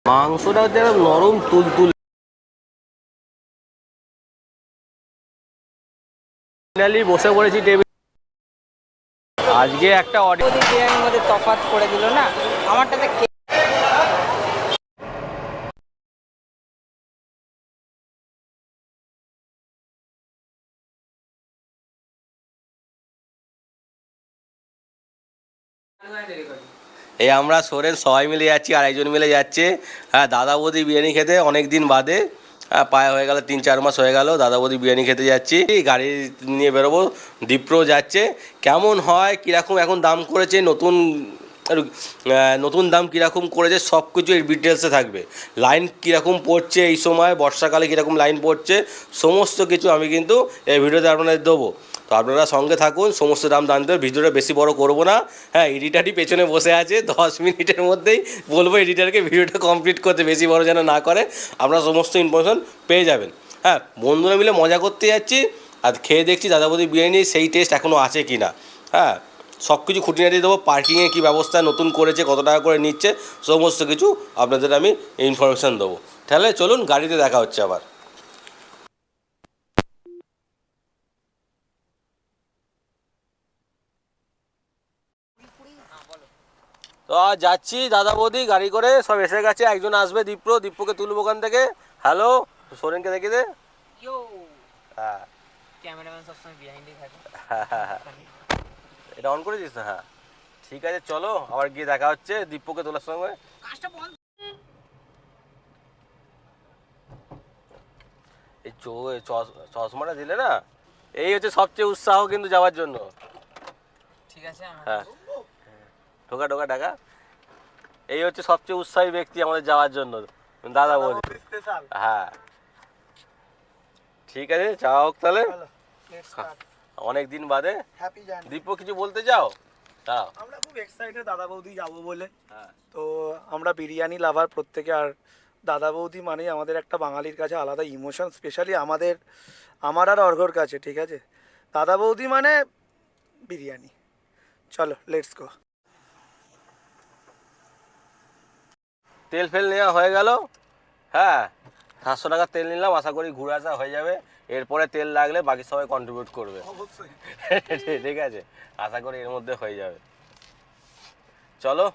মাংসটা হচ্ছে নরম তুলতুল। ফাইনালি বসে পড়েছি টেবিল। আজকে একটা অর্ডার বিরিয়ানির মধ্যে তফাৎ করে দিল না আমারটাতে। এই আমরা শোরের সবাই মিলে যাচ্ছি, আরেকজন মিলে যাচ্ছে। হ্যাঁ, দাদা বৌদি বিরিয়ানি খেতে অনেক দিন বাদে। হ্যাঁ, প্রায় হয়ে গেল 3-4 মাস হয়ে গেল দাদা বৌদি বিরিয়ানি খেতে যাচ্ছি। গাড়ি নিয়ে বেরোবো, দীপ্র যাচ্ছে। কেমন হয়, কীরকম এখন দাম করেছে, নতুন দাম কীরকম করেছে সব কিছু এর ডিটেলসে থাকবে। লাইন কীরকম পড়ছে এই সময়, বর্ষাকালে কীরকম লাইন পড়ছে, সমস্ত কিছু আমি কিন্তু এই ভিডিওতে আপনাদের দেবো। তো আপনারা সঙ্গে থাকুন, সমস্ত দাম জানতে হবে। ভিডিওটা বেশি বড় করবো না। হ্যাঁ, এডিটারই পেছনে বসে আছে, 10 মিনিটের মধ্যেই বলবো এডিটারকে ভিডিওটা কমপ্লিট করতে, বেশি বড় যেন না করে। আপনারা সমস্ত ইনফরমেশন পেয়ে যাবেন। হ্যাঁ, বন্ধুরা মিলে মজা করতে যাচ্ছি আর খেয়ে দেখছি দাদা বৌদি বিরিয়ানি সেই টেস্ট এখনও আছে কি না। হ্যাঁ, সব কিছু খুঁটিনাটি দেবো। পার্কিংয়ে কী ব্যবস্থা নতুন করেছে, কত টাকা করে নিচ্ছে, সমস্ত কিছু আপনাদের আমি ইনফরমেশান দেবো। তাহলে চলুন, গাড়িতে দেখা হচ্ছে আবার। তো যাচ্ছি দাদা বৌদি গাড়ি করে, সব এসে গেছে। একজন আসবে, দীপ্রকে তুলবো ওখান থেকে। হ্যালো, সোরেনকে দেখে দে। হ্যাঁ, ক্যামেরাম্যান সবসময় বিহাইন্ডেই থাকে। হ্যাঁ, এটা অন করে দিস না? হ্যাঁ, ঠিক আছে, চলো আবার গিয়ে দেখা হচ্ছে দীপ্রকে তোলার সঙ্গে। এই চশমাটা দিলে না, এই হচ্ছে সবচেয়ে উৎসাহ কিন্তু যাওয়ার জন্য। ঠিক আছে, হ্যাঁ, ঢোকা ঢাকা। এই হচ্ছে সবচেয়ে উৎসাহী ব্যক্তি আমাদের যাওয়ার জন্য, দাদা বৌদি। হ্যাঁ, ঠিক আছে, যাওয়া হোক তাহলে। অনেক দিন বাদে। দীপ্র, কিছু বলতে চাও? আমরা খুব এক্সাইটেড দাদা বৌদি যাবো বলে। তো আমরা বিরিয়ানি লাভার প্রত্যেকে, আর দাদা বৌদি মানেই আমাদের একটা বাঙালির কাছে আলাদা ইমোশন, স্পেশালি আমার আর অর্ঘর কাছে। ঠিক আছে, দাদা বৌদি মানে বিরিয়ানি। চলো, লেটস গো। তেল ফেল নেওয়া হয়ে গেল। হ্যাঁ, 700 টাকার তেল নিলাম, আশা করি ঘুরে আসা হয়ে যাবে। এরপরে তেল লাগলে বাকি সবাই কন্ট্রিবিউট করবে। অবশ্যই। ঠিক আছে, আশা করি এর মধ্যে হয়ে যাবে। চলো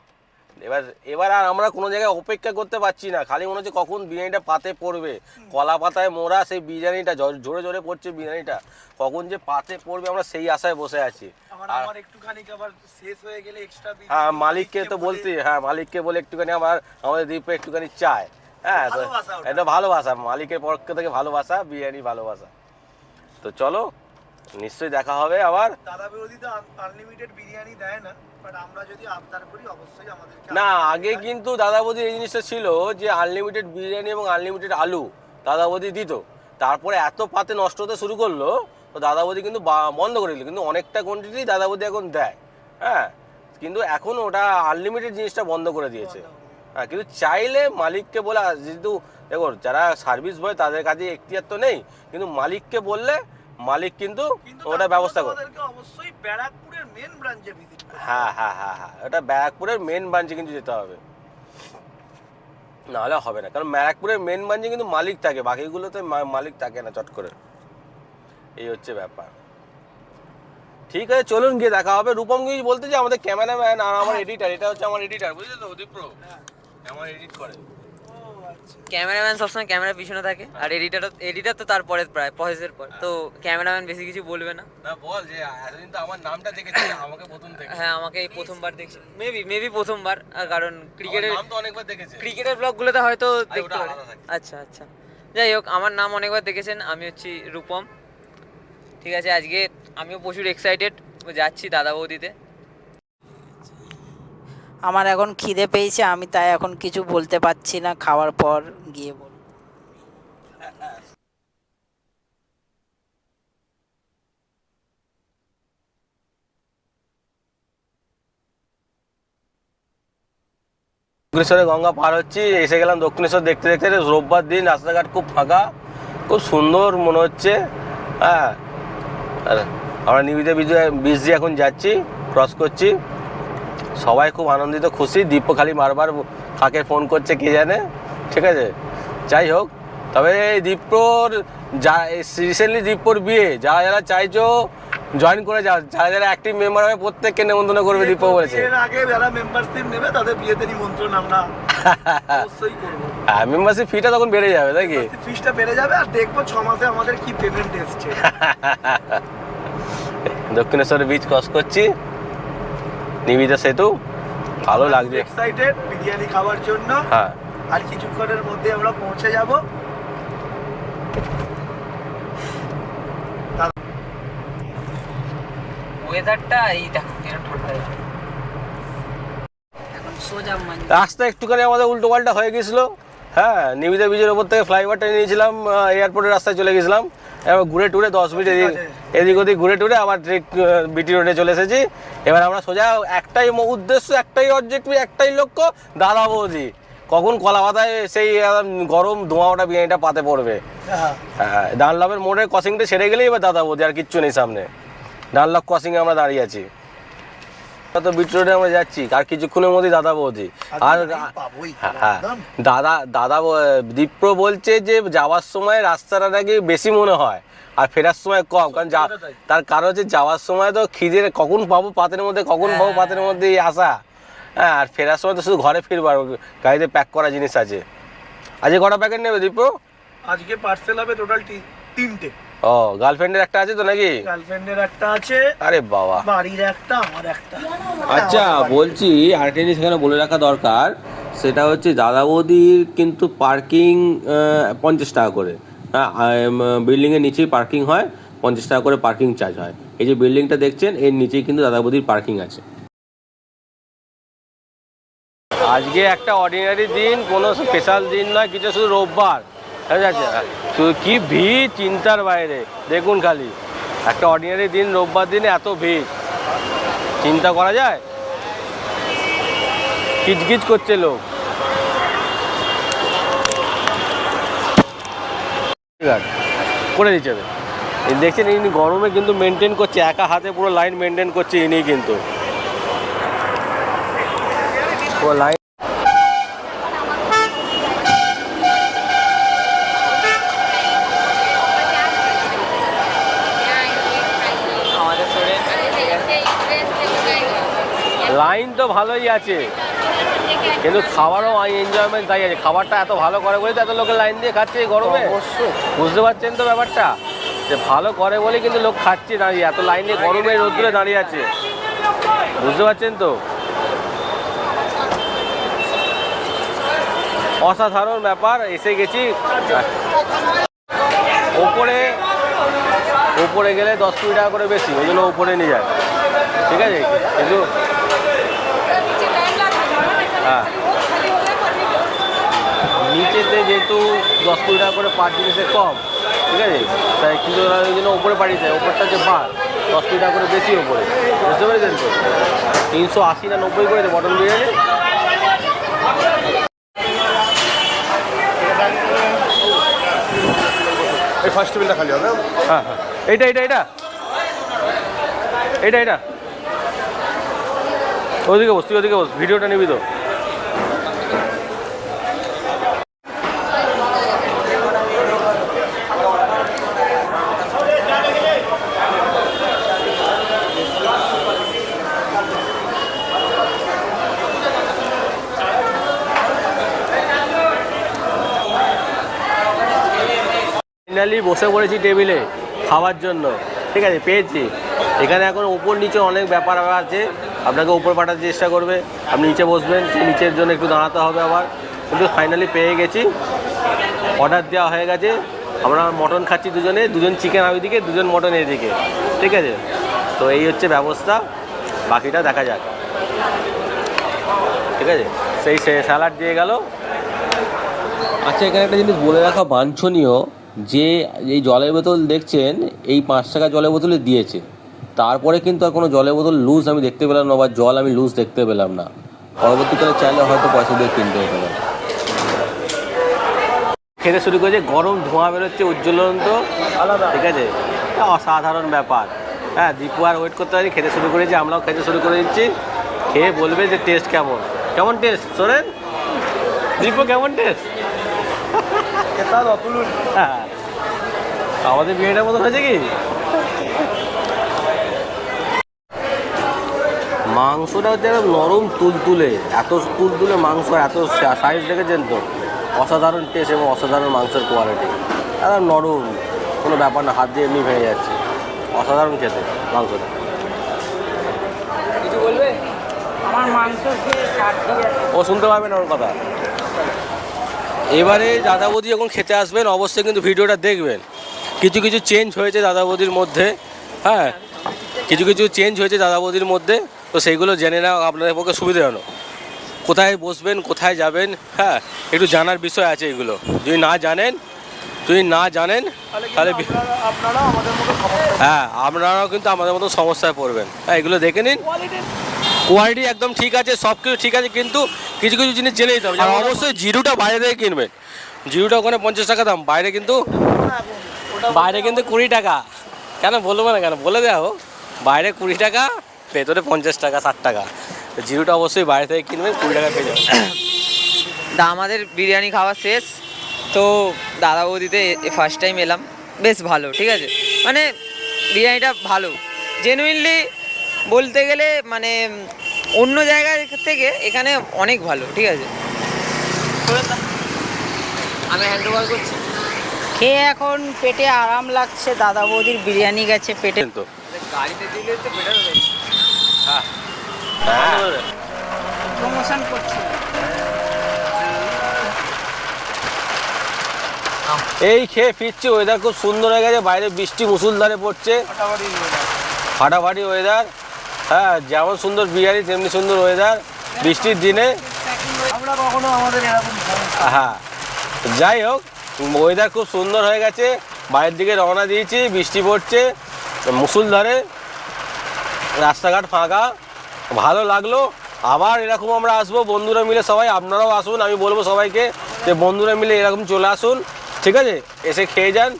এবার আর আমরা কোনো জায়গায় অপেক্ষা করতে পারছি না। খালি মনে হচ্ছে কখন বিরিয়ানিটা পাতে পড়বে। কলা পাতায় মোড়া সেই বিরিয়ানিটা, জোরে জোরে পড়ছে বিরিয়ানিটা, কখন যে পাতে পড়বে আমরা সেই আশায় বসে আছি। আমার একটুখানি আবার শেষ হয়ে গেলে এক্সট্রা। হ্যাঁ, মালিককে তো বলতে, হ্যাঁ মালিককে বলে একটুখানি আমাদের দ্বীপে একটুখানি চায়। হ্যাঁ, তো এটা ভালোবাসা, মালিকের পক্ষ থেকে ভালোবাসা, বিরিয়ানি ভালোবাসা। তো চলো, নিশ্চয়ই দেখা হবে আবার। দাদা বৌদি তো আনলিমিটেড বিরিয়ানি দেয় না, বাট আমরা যদি আবদার করি অবশ্যই আমাদের। না, আগে কিন্তু দাদা বৌদি এই জিনিসটা ছিল যে আনলিমিটেড বিরিয়ানি এবং আনলিমিটেড আলু দাদা বৌদি দিত। তারপরে এত পাতে নষ্ট হতে শুরু করলো, তো দাদা বৌদি কিন্তু বন্ধ করে দিল। কিন্তু অনেকটা কোয়ান্টিটি দাদা বৌদি এখন দেয়। হ্যাঁ, কিন্তু এখন ওটা আনলিমিটেড জিনিসটা বন্ধ করে দিয়েছে। হ্যাঁ, কিন্তু চাইলে মালিককে বলে, যেহেতু দেখো যারা সার্ভিস বয় তাদের কাছে এখতিয়ার তো নেই, কিন্তু মালিককে বললে মালিক কিন্তু ওটা ব্যবস্থা করে। অবশ্যই ব্যারাকপুরের মেন ব্রাঞ্চে ভিজিট করতে। হ্যাঁ, ওটা ব্যারাকপুরের মেন ব্রাঞ্চে কিন্তু যেতে হবে, নাহলে হবে না। কারণ ব্যারাকপুরের মেন ব্রাঞ্চে কিন্তু মালিক থাকে, বাকিগুলোতে মালিক থাকে না চট করে। এই হচ্ছে ব্যাপার। ঠিক আছে, চলুন গিয়ে দেখা হবে। রূপম কিছু বলতে যে আমাদের ক্যামেরাম্যান আর আমার এডিটার, এটা হচ্ছে আমার এডিটার, বুঝলি তো দীপ্র? আমার এডিট করে। ক্যামেরাম্যান সবসময় ক্যামেরার পিছনে থাকে, আর এডিটার তো তারপরে প্রায় প্রসেসের পর। তো ক্যামেরাম্যান বেশি কিছু বলবে না। না, বল যে এতদিন তো আমার নামটা দেখেছি, আমাকে প্রথম দেখে। হ্যাঁ, আমাকে এই প্রথমবার দেখছি, মেবি প্রথমবার। কারণ ক্রিকেটের নাম তো অনেকবার দেখেছে, ক্রিকেটের ব্লগগুলোতে হয়তো দেখতে পারে। আচ্ছা, যাই হোক, আমার নাম অনেকবার দেখেছেন। আমি হচ্ছি রূপম। ঠিক আছে, আজকে আমিও প্রচুর এক্সাইটেড, যাচ্ছি দাদা বৌদিতে। আমার এখন খিদে পেয়েছে, আমি তাই এখন কিছু বলতে পারছি না, খাওয়ার পর গিয়ে বলবো। দক্ষিণেশ্বরে গঙ্গা পার হচ্ছি, এসে গেলাম দক্ষিণেশ্বর দেখতে দেখতে। রোববার দিন, রাস্তাঘাট খুব ফাঁকা, খুব সুন্দর মনে হচ্ছে। হ্যাঁ, আমরা নিবিড়ে বীজ দিয়ে এখন যাচ্ছি, ক্রস করছি। সবাই খুব আনন্দিত, খুশি। দীপ্য খালি বারবার কাকে ফোন করছে কে জানে। ঠিক আছে, যাই হোক। তবে এই দীপ্রর যা রিসেন্টলি দীপ্রর বিয়ে, যারা যারা চাইছো জয়েন করে যাও, যারা যারা অ্যাক্টিভ মেম্বার হবে প্রত্যেককে নেমন্তন্ন করবে দীপ্র বলেছে। এর আগে যারা মেম্বারশিপ নেবে তাদের বিয়েতে নিমন্ত্রণ আমরা অবশ্যই করবো। হ্যাঁ, মেম্বারশিপ ফিটা তখন বেড়ে যাবে নাকি? ফিসটা বেড়ে যাবে আর দেখবো 6 মাসে আমাদের কি পেমেন্ট এসছে। দক্ষিণেশ্বরের বীচ ক্রস করছি, নিবিতা সেতু, ভালো লাগছে। এক্সাইটেড বিরিয়ানি খাওয়ার জন্য। হ্যাঁ, আর কিছুক্ষণের মধ্যে আমরা পৌঁছে যাব। ওয়েদারটা এই দেখো এরকম ঠান্ডা হয়েছে এখন সোজা মানে রাস্তা একটুখানি আমাদের উল্টো পাল্টা হয়ে গেছিল। হ্যাঁ, নিবিতা বীজের ওপর থেকে ফ্লাইওভারটা নিয়েছিলাম, এয়ারপোর্টের রাস্তায় চলে গেছিলাম। এবার ঘুরে টুরে 10 মিনিট এদিক ওদিক ঘুরে টুরে আবার বিটি রোডে চলে এসেছি। এবার আমরা সোজা একটাই উদ্দেশ্য, একটাই অবজেক্টিভ, একটাই লক্ষ্য, দাদা বৌদি কখন কলা পাতায় সেই গরম ধোঁয়া ওটা বিরিয়ানিটা পাতে পড়বে। হ্যাঁ, ডানলপের মোড়ে ক্রসিংটা সেরে গেলেই এবার দাদা বৌদি, আর কিচ্ছু নেই সামনে। ডানলপ ক্রসিংয়ে আমরা দাঁড়িয়ে আছি, তো বিটি রোডে আমরা যাচ্ছি, আর কিছুক্ষণের মধ্যেই দাদা বৌদি। আর হ্যাঁ, দাদা দীপ্র বলছে যে যাওয়ার সময় রাস্তাটা নাকি বেশি মনে হয় আর ফেরার সময় কম, কারণ তার কারণ হচ্ছে যাওয়ার সময় তো খিদের কখন পাবো পাতের মধ্যে, কখন পাবো পাতের মধ্যে আসা। হ্যাঁ, আর ফেরার সময় তো শুধু ঘরে ফিরবো, আর গাড়িতে প্যাক করা জিনিস আছে। আজকে কটা প্যাকেট নেবে দীপ্র? আজকে পার্সেল হবে টোটাল 3টে। ও, গার্লফ্রেন্ডের একটা আছে তো নাকি? গার্লফ্রেন্ডের একটা আছে, আরে বাবা, বাড়ির একটা, আমার একটা। আচ্ছা, বলছি আরেকটা জিনিস এখানে বলে রাখা দরকার, সেটা হচ্ছে দাদা বৌদির কিন্তু পার্কিং 50 টাকা করে। হ্যাঁ, বিল্ডিংয়ের নিচেই পার্কিং হয়, 50 টাকা করে পার্কিং চার্জ হয়। এই যে বিল্ডিংটা দেখছেন এর নিচেই কিন্তু দাদা বৌদির পার্কিং আছে। আজকে একটা অর্ডিনারি দিন, কোনো স্পেশাল দিন নয় কিছু, শুধু রোববার। ঠিক আছে, শুধু কি ভিড় চিন্তার বাইরে। দেখুন খালি একটা অর্ডিনারি দিন, রোববার দিনে এত ভিড়, চিন্তা করা যায়। কিচকিচ করছে লোক। ঠিক আছে, করে দিচ্ছে। দেখছেন ইনি গরমে কিন্তু মেনটেন করছে, একা হাতে পুরো লাইন মেনটেন করছে ইনি, কিন্তু পুরো লাইন। আমাদের শরীরে লাইন তো ভালোই আছে, কিন্তু খাবারও এনজয়মেন্ট তাই আছে। খাবারটা এত ভালো করে বলে তো এত লোকের লাইন দিয়ে খাচ্ছে এই গরমে। বুঝতে পারছেন তো ব্যাপারটা, যে ভালো করে বলে কিন্তু লোক খাচ্ছে দাঁড়িয়ে, এত লাইনে গরমে রোদ্দুরে দাঁড়িয়ে আছে। বুঝতে পারছেন তো, অসাধারণ ব্যাপার। এসে গেছি ওপরে গেলে 10-20 টাকা করে বেশি, ওই জন্য ওপরে নিয়ে যায়। ঠিক আছে, কিন্তু হ্যাঁ, নিচেতে যেহেতু 10-20 টাকা করে পার জিনিসে কম, ঠিক আছে, তাই কিন্তু ওই জন্য ওপরে পাঠিয়ে দেয়। ওপরটা যে বার 10-20 টাকা করে বেশি ওপরে, বুঝতে পেরেছেন তো। 380 না 90 করে দেয় মটন বিরিয়ানি। এই ফার্স্ট টেবিলটা খালি হবে। হ্যাঁ হ্যাঁ, এইটা এইটা এইটা এইটা এইটা ওদিকে বস, তুই ওদিকে বস, ভিডিওটা নিবি তো। ফাইনালি বসে পড়েছি টেবিলে খাওয়ার জন্য। ঠিক আছে, পেয়েছি। এখানে এখন উপর নিচে অনেক ব্যাপার আছে, আপনাকে উপর পাঠাতে চেষ্টা করবে, আপনি নিচে বসবেন, সেই নিচের জন্য একটু দাঁড়াতে হবে আবার, কিন্তু ফাইনালি পেয়ে গেছি। অর্ডার দেওয়া হয়ে গেছে, আমরা মটন খাচ্ছি দুজন চিকেন ওইদিকে, দুজন মটন এদিকে। ঠিক আছে, তো এই হচ্ছে ব্যবস্থা, বাকিটা দেখা যাক। ঠিক আছে, সেই স্যালাড দিয়ে গেল। আচ্ছা, এখানে একটা জিনিস বলে রাখা বাঞ্ছনীয়, যে এই জলের বোতল দেখছেন, এই 5 টাকা জলের বোতলে দিয়েছে, তারপরে কিন্তু আর কোনো জলের বোতল লুজ আমি দেখতে পেলাম না, বা জল আমি লুজ দেখতে পেলাম না। পরবর্তীকালে চাইলে হয়তো পয়সা দিয়ে কিনতে হতে পারে। খেতে শুরু করেছে, গরম ধোঁয়া বেরোচ্ছে উজ্জ্বলন্ত, আলাদা। ঠিক আছে, অসাধারণ ব্যাপার। হ্যাঁ, দীপু আর ওয়েট করতে পারি, খেতে শুরু করেছি, আমরাও খেতে শুরু করে দিচ্ছি। খেয়ে বলবে যে টেস্ট কেমন টেস্ট। শোনেন দীপু, কেমন টেস্ট? কেতাল অতুলনীয়। হ্যাঁ আমাদের বিয়েটার মতো হয়েছে কি? মাংসটা হচ্ছে একদম নরম তুলতুলে, এত তুলতুলে মাংস, এত সাইজ দেখেছেন তো, অসাধারণ টেস্ট এবং অসাধারণ মাংসের কোয়ালিটি, একদম নরম, কোনো ব্যাপার না, হাত দিয়ে এমনি ভেঙে যাচ্ছে, অসাধারণ খেতে মাংসটা। কিছু বলবে? আমার মাংস খেয়ে ও শুনতে পারবে না ওর কথা। এবারে দাদা বৌদি যখন খেতে আসবেন অবশ্যই কিন্তু ভিডিওটা দেখবেন। কিছু কিছু চেঞ্জ হয়েছে দাদা বৌদির মধ্যে, হ্যাঁ কিছু কিছু চেঞ্জ হয়েছে দাদা বৌদির মধ্যে, তো সেইগুলো জেনে নেওয়া আপনাদের পক্ষে সুবিধাজনক। কোথায় বসবেন, কোথায় যাবেন, হ্যাঁ একটু জানার বিষয় আছে এগুলো। যদি না জানেন তাহলে আপনারা আমাদের মতো হ্যাঁ আপনারাও কিন্তু আমাদের মতো সমস্যায় পড়বেন। হ্যাঁ এগুলো দেখে নিন, কোয়ালিটি একদম ঠিক আছে, সব কিছু ঠিক আছে, কিন্তু কিছু কিছু জিনিস জেনে দিতে হবে। আর অবশ্যই জিরুটা বাইরে থেকে কিনবেন, জিরুটা ওখানে 50 টাকা দাম, বাইরে কিন্তু 20 টাকা। কেন বলবো না, কেন বলে দেওয়া হোক, বাইরে 20 টাকা, ভেতরে 50 টাকা 60 টাকা। জিরুটা অবশ্যই বাইরে থেকে কিনবেন, 20 টাকা পেয়ে যাবেন। আমাদের বিরিয়ানি খাওয়া শেষ, তো দাদা বৌদিতে ফার্স্ট টাইম এলাম, বেশ ভালো, ঠিক আছে, মানে বিরিয়ানিটা ভালো, জেনুইনলি বলতে গেলে মানে অন্য জায়গার থেকে এখানে অনেক ভালো, ঠিক আছে। আমি হ্যান্ড ওভার করছি। খেয়ে এখন পেটে আরাম লাগছে, দাদা বৌদির বিরিয়ানি গেছে পেটে। তো গাড়িতে দিলে তো বেটার হবে। হ্যাঁ প্রমোশন করছি। এই খেয়ে ফিরছি, ওয়েদার খুব সুন্দর হয়ে গেছে, বাইরে বৃষ্টি মুষলধারে পড়ছে, ফাটাফাটি ওয়েদার। হ্যাঁ যেমন সুন্দর বিরিয়ানি তেমনি সুন্দর ওয়েদার বৃষ্টির দিনে। আমরা কখনো আমাদের এরকম হ্যাঁ যাই হোক, ওয়েদার খুব সুন্দর হয়ে গেছে, বাইরের দিকে রওনা দিয়েছি, বৃষ্টি পড়ছে মুষলধারে, রাস্তাঘাট ফাঁকা, ভালো লাগলো। আবার এরকম আমরা আসবো বন্ধুরা মিলে সবাই, আপনারাও আসুন, আমি বলবো সবাইকে যে বন্ধুরা মিলে এরকম চলে আসুন, ঠিক আছে, এসে খেয়ে যান,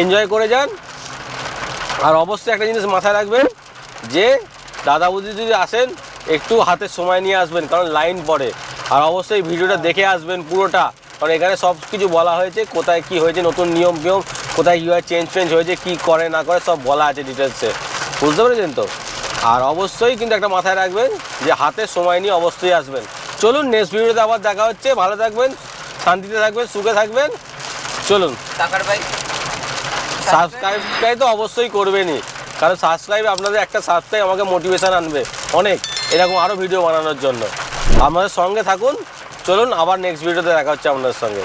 এনজয় করে যান। আর অবশ্যই একটা জিনিস মাথায় রাখবেন যে দাদা বৌদি যদি আসেন একটু হাতে সময় নিয়ে আসবেন, কারণ লাইন পড়ে। আর অবশ্যই ভিডিওটা দেখে আসবেন পুরোটা, কারণ এখানে সব কিছু বলা হয়েছে, কোথায় কি হয়েছে, নতুন নিয়ম কোথায় কীভাবে চেঞ্জ হয়েছে, কি করে না করে সব বলা আছে ডিটেলসে, বুঝতে পেরেছেন তো। আর অবশ্যই কিন্তু একটা মাথায় রাখবেন যে হাতে সময় নিয়ে অবশ্যই আসবেন। চলুন নেক্সট ভিডিওতে আবার দেখা হচ্ছে, ভালো থাকবেন, শান্তিতে থাকবেন, সুখে থাকবেন। চলুন টাকার ভাই সাবস্ক্রাইব তো অবশ্যই করবেনই, কারণ সাবস্ক্রাইব, আপনাদের একটা সাবস্ক্রাইব আমাকে মোটিভেশান আনবে অনেক, এরকম আরও ভিডিও বানানোর জন্য। আমাদের সঙ্গে থাকুন। চলুন আবার নেক্সট ভিডিওতে দেখা হচ্ছে আপনাদের সঙ্গে।